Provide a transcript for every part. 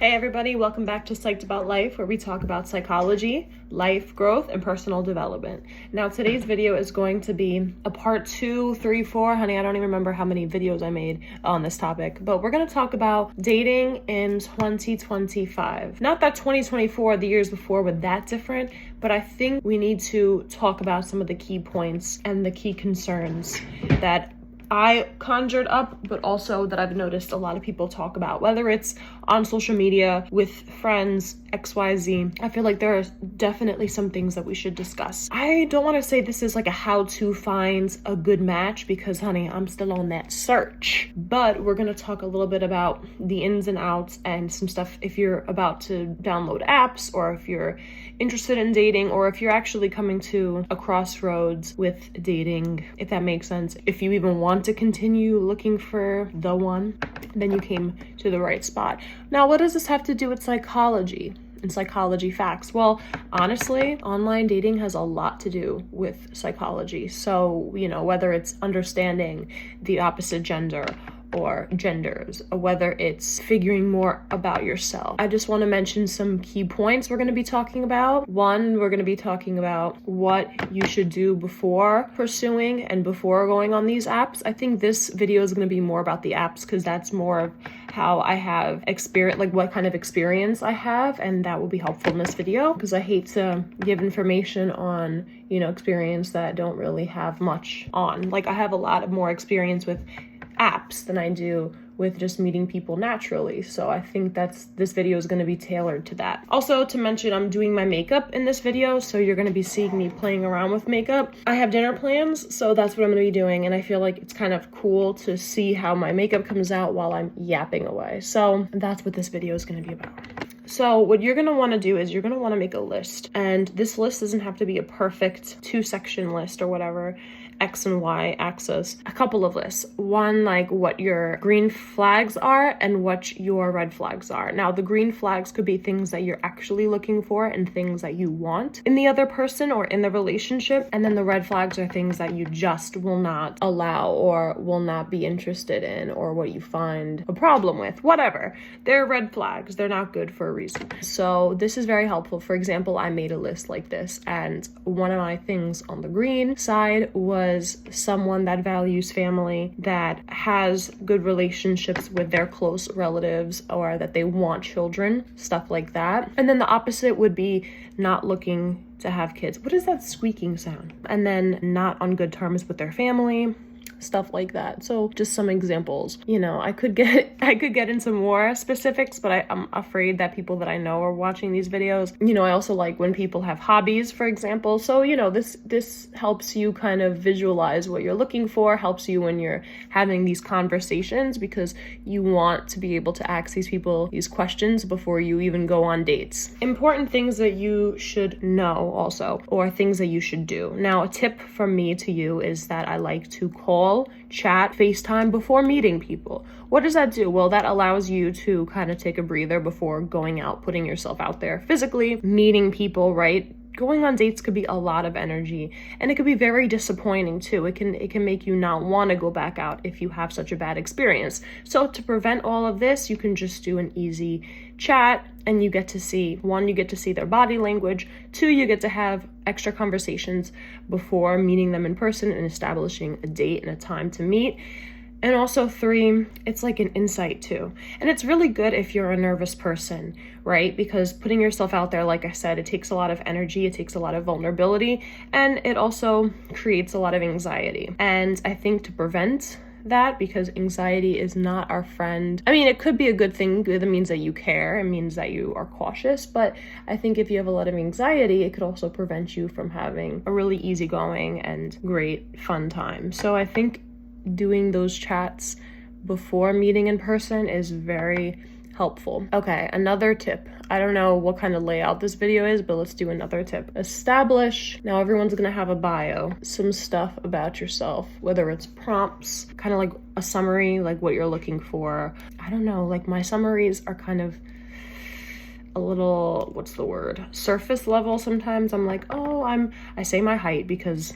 Hey everybody, welcome back to Psyched About Life, where we talk about psychology, life growth, and personal development. Now today's video is going to be a part 2, 3, 4, honey, I don't even remember how many videos I made on this topic, but we're going to talk about dating in 2025. Not that 2024, the years before, were that different, but I think we need to talk about some of the key points and the key concerns that I conjured up, but also that I've noticed a lot of people talk about, whether it's on social media, with friends, XYZ. I feel like there are definitely some things that we should discuss. I don't want to say this is like a how to find a good match because, honey, I'm still on that search. But we're going to talk a little bit about the ins and outs and some stuff if you're about to download apps, or if you're interested in dating, or if you're actually coming to a crossroads with dating, if that makes sense. If you even want to continue looking for the one, then you came to the right spot. Now, what does this have to do with psychology and psychology facts? Well, honestly, online dating has a lot to do with psychology. So, whether it's understanding the opposite gender or genders, or whether it's figuring more about yourself. I just want to mention some key points we're going to be talking about. One, we're going to be talking about what you should do before pursuing and before going on these apps. I think this video is going to be more about the apps because that's more of how I have experience, like what kind of experience I have, and that will be helpful in this video because I hate to give information on, experience that I don't really have much on. Like, I have a lot of more experience with apps than I do with just meeting people naturally. So I think this video is going to be tailored to that. Also, to mention, I'm doing my makeup in this video, so you're going to be seeing me playing around with makeup. I have dinner plans, so that's what I'm going to be doing, and I feel like it's kind of cool to see how my makeup comes out while I'm yapping away. So that's what this video is going to be about. So what you're going to want to do is you're going to want to make a list, and this list doesn't have to be a perfect 2-section list or whatever, X and Y axis. A couple of lists. One, like what your green flags are and what your red flags are. Now, the green flags could be things that you're actually looking for and things that you want in the other person or in the relationship. And then the red flags are things that you just will not allow or will not be interested in, or what you find a problem with, whatever. They're red flags. They're not good for a reason. So this is very helpful. For example, I made a list like this, and one of my things on the green side was someone that values family, that has good relationships with their close relatives, or that they want children, stuff like that. And then the opposite would be not looking to have kids. What is that squeaking sound? And then not on good terms with their family, stuff like that. So just some examples. I could get into more specifics, but I'm afraid that people that I know are watching these videos. I also like when people have hobbies, for example. So, this helps you kind of visualize what you're looking for, helps you when you're having these conversations, because you want to be able to ask these people these questions before you even go on dates. Important things that you should know also, or things that you should do. Now, a tip from me to you is that I like to call, chat, FaceTime before meeting people. What does that do? Well, that allows you to kind of take a breather before going out, putting yourself out there physically, meeting people, right? Going on dates could be a lot of energy, and it could be very disappointing too. It can make you not want to go back out if you have such a bad experience. So to prevent all of this, you can just do an easy chat, and you get to see, one, you get to see their body language, 2, you get to have extra conversations before meeting them in person and establishing a date and a time to meet. And also 3, it's like an insight too. And it's really good if you're a nervous person, right? Because putting yourself out there, like I said, it takes a lot of energy, it takes a lot of vulnerability, and it also creates a lot of anxiety. And I think to prevent that, because anxiety is not our friend. I mean, it could be a good thing. It means that you care. It means that you are cautious. But I think if you have a lot of anxiety, it could also prevent you from having a really easygoing and great fun time. So I think doing those chats before meeting in person is very helpful. Okay, another tip. I don't know what kind of layout this video is, but let's do another tip. Establish, now everyone's gonna have a bio, some stuff about yourself, whether it's prompts, kind of like a summary, like what you're looking for. I don't know, like my summaries are kind of a little, what's the word? Surface level sometimes. I'm like, oh, I say my height because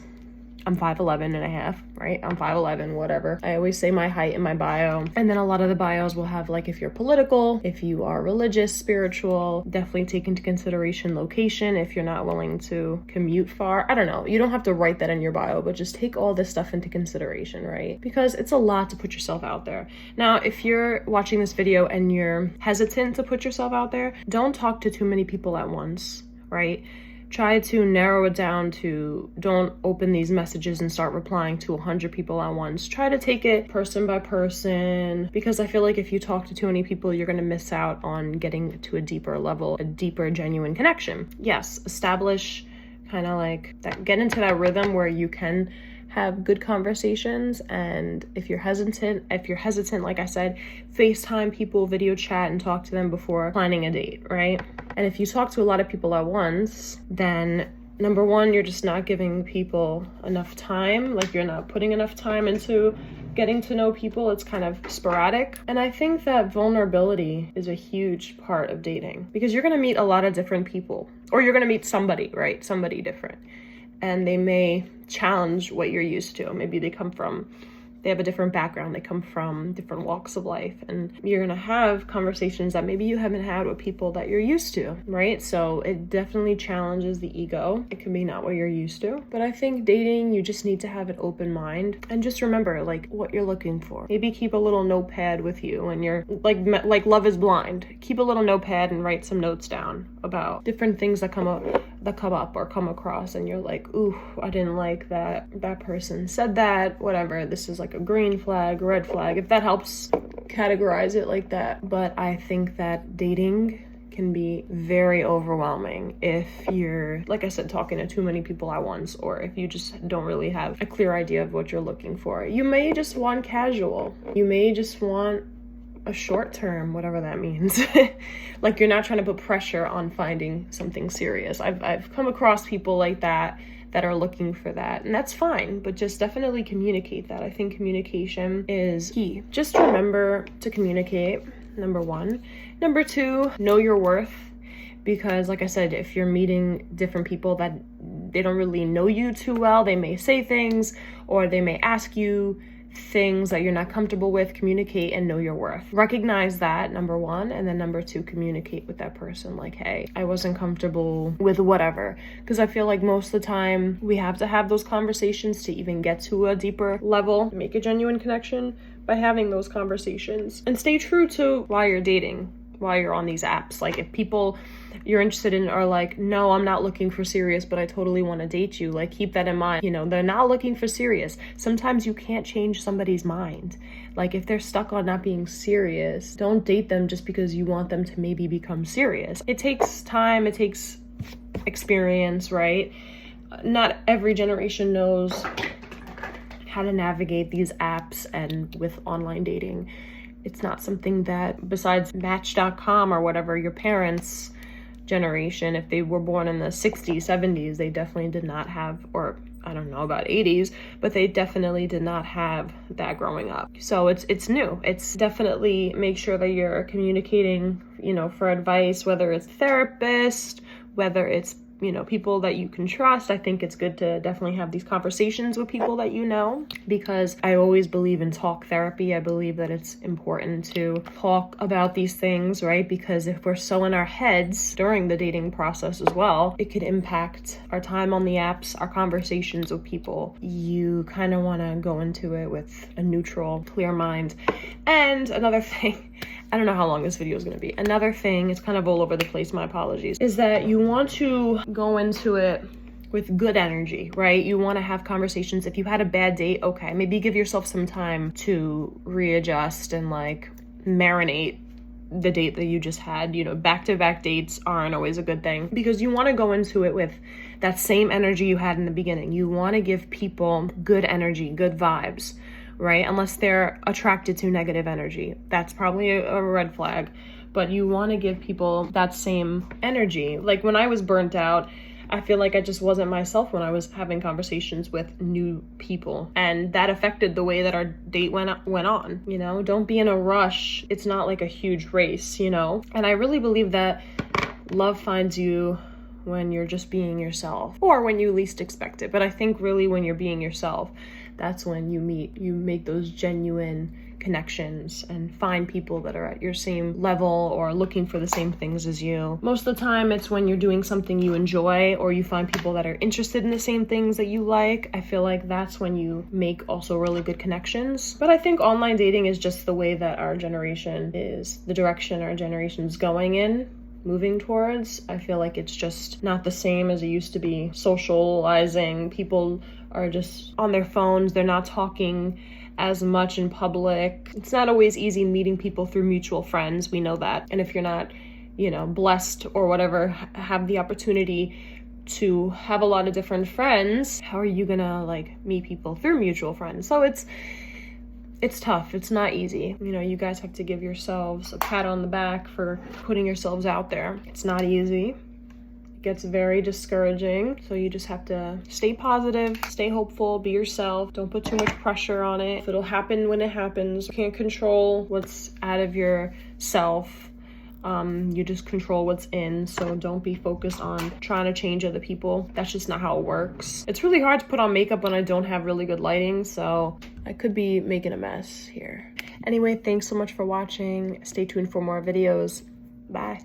I'm 5'11 and a half, right? I'm 5'11, whatever. I always say my height in my bio. And then a lot of the bios will have like if you're political, if you are religious, spiritual, definitely take into consideration location if you're not willing to commute far. I don't know. You don't have to write that in your bio, but just take all this stuff into consideration, right? Because it's a lot to put yourself out there. Now, if you're watching this video and you're hesitant to put yourself out there, don't talk to too many people at once, right? Try to narrow it down to, don't open these messages and start replying to 100 people at once. Try to take it person by person, because I feel like if you talk to too many people, you're going to miss out on getting to a deeper level, a deeper, genuine connection. Yes, establish kind of like that, get into that rhythm where you can have good conversations. And if you're hesitant, like I said, FaceTime people, video chat, and talk to them before planning a date, right? And if you talk to a lot of people at once, then number one, you're just not giving people enough time. Like, you're not putting enough time into getting to know people. It's kind of sporadic. And I think that vulnerability is a huge part of dating, because you're going to meet a lot of different people, or you're going to meet somebody, right? Somebody different. And they may challenge what you're used to. Maybe they have a different background. They come from different walks of life, and you're gonna have conversations that maybe you haven't had with people that you're used to, right? So it definitely challenges the ego. It can be not what you're used to. But I think dating, you just need to have an open mind and just remember like what you're looking for. Maybe keep a little notepad with you when you're like Love is Blind. Keep a little notepad and write some notes down about different things that come up or come across, and you're like, ooh, I didn't like that person said that, whatever. This is like a green flag, red flag, if that helps categorize it like that. But I think that dating can be very overwhelming if you're, like I said, talking to too many people at once, or if you just don't really have a clear idea of what you're looking for. You may just want casual. You may just want a short term, whatever that means. Like, you're not trying to put pressure on finding something serious. I've come across people like that are looking for that, and that's fine, but just definitely communicate that. I think communication is key. Just remember to communicate, number one. Number two, know your worth, because like I said, if you're meeting different people that they don't really know you too well, they may say things, or they may ask you things that you're not comfortable with. Communicate and know your worth. Recognize that, number one, and then number two, communicate with that person like, hey, I wasn't comfortable with whatever. Because I feel like most of the time we have to have those conversations to even get to a deeper level, make a genuine connection by having those conversations. And stay true to why you're dating, while you're on these apps. Like, if people you're interested in are like, no, I'm not looking for serious, but I totally want to date you, like, keep that in mind. You know, they're not looking for serious. Sometimes you can't change somebody's mind. Like, if they're stuck on not being serious, don't date them just because you want them to maybe become serious. It takes time, it takes experience, right? Not every generation knows how to navigate these apps and with online dating. It's not something that, besides Match.com or whatever, your parents' generation, if they were born in the 60s, 70s, they definitely did not have, or I don't know about 80s, but they definitely did not have that growing up. So it's new. It's definitely make sure that you're communicating, you know, for advice, whether it's therapist, whether it's, you know, people that you can trust. I think it's good to definitely have these conversations with people that you know, because I always believe in talk therapy. I believe that it's important to talk about these things, right? Because if we're so in our heads during the dating process as well, it could impact our time on the apps, our conversations with people. You kind of want to go into it with a neutral, clear mind. And another thing, I don't know how long this video is going to be. Another thing, it's kind of all over the place, my apologies, is that you want to go into it with good energy, right? You want to have conversations. If you had a bad date, okay, maybe give yourself some time to readjust and like marinate the date that you just had. You know, back-to-back dates aren't always a good thing, because you want to go into it with that same energy you had in the beginning. You want to give people good energy, good vibes, right? Unless they're attracted to negative energy. That's probably a red flag. But you want to give people that same energy. Like, when I was burnt out, I feel like I just wasn't myself when I was having conversations with new people. And that affected the way that our date went on, you know? Don't be in a rush. It's not like a huge race, you know? And I really believe that love finds you when you're just being yourself, or when you least expect it. But I think really when you're being yourself, that's when you make those genuine connections and find people that are at your same level or looking for the same things as you. Most of the time it's when you're doing something you enjoy, or you find people that are interested in the same things that you like. I feel like that's when you make also really good connections. But I think online dating is just the way that our generation is, the direction our generation's going in, moving towards. I feel like it's just not the same as it used to be. Socializing, people are just on their phones, they're not talking as much in public. It's not always easy meeting people through mutual friends, we know that. And if you're not, blessed or whatever, have the opportunity to have a lot of different friends, how are you gonna meet people through mutual friends? So it's tough. It's not easy. You guys have to give yourselves a pat on the back for putting yourselves out there. It's not easy. It gets very discouraging. So you just have to stay positive, stay hopeful, be yourself. Don't put too much pressure on it. It'll happen when it happens. You can't control what's out of yourself. You just control what's in, so don't be focused on trying to change other people. That's just not how it works. It's really hard to put on makeup when I don't have really good lighting, so I could be making a mess here. Anyway, thanks so much for watching. Stay tuned for more videos. Bye.